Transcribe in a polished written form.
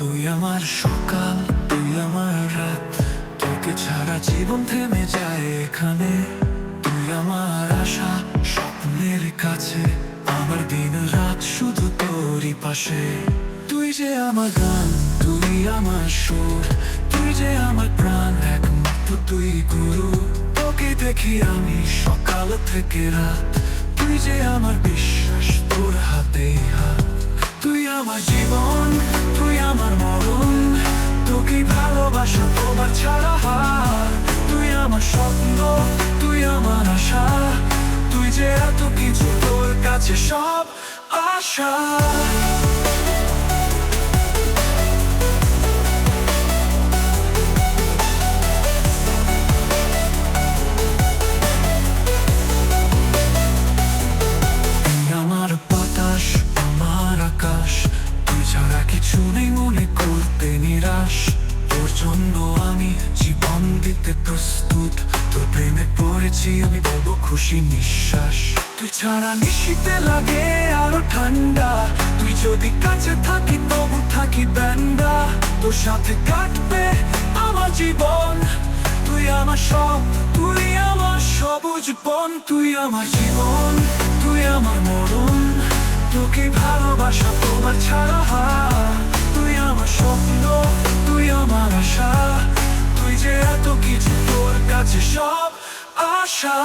তুই আমার সকাল, তুই আমার রাত, তোকে ছাড়া জীবন থেমে যায় এখানে। তুই আমার আশা, স্বপ্নের কাছে, আমার দিন রাত শুধু তোরই পাশে। তুই যে আমার গান, তুই আমার সুর, তুই যে আমার প্রাণ, একমাত্র তুই গুরু। তোকে দেখি আমি সকাল থেকে রাত, তুই যে আমার বিশ্বাস, তোর হাতেই হাত। তুই আমার জীবন, তুই আমার মরণ, তোকে ভালোবাসা তোমার ছাড়া হার। তুই আমার স্বপ্ন, তুই আমার আশা, তুই যে এত কিছু, তোর কাছে সব আশা। আমার বাতাস, আমার আকাশ, তুই ছাড়া কিছু নেই মনে করতে নিরাশ। তোর জন্য আমি জীবন দিতে প্রস্তুত, তোর প্রেমে পড়েছি আমি, বলবো খুশি নিঃশ্বাস। তুই ছাড়া নিশীতে লাগে আরো ঠান্ডা, তুই যদি কাছে থাকি তবু থাকি ব্যান্ডা। তোর সাথে কাটবে আমার জীবন, তুই আমার সব, তুই আমার সবুজ বন। তুই আমার জীবন, তুই আমার মরণ, তোকে ভালোবাসা তোমার ছাড়া হার। তুই আমার স্বপ্ন, তুই আমার আশা, তুই যে এত কিছু, তোর কাছে সব আশা।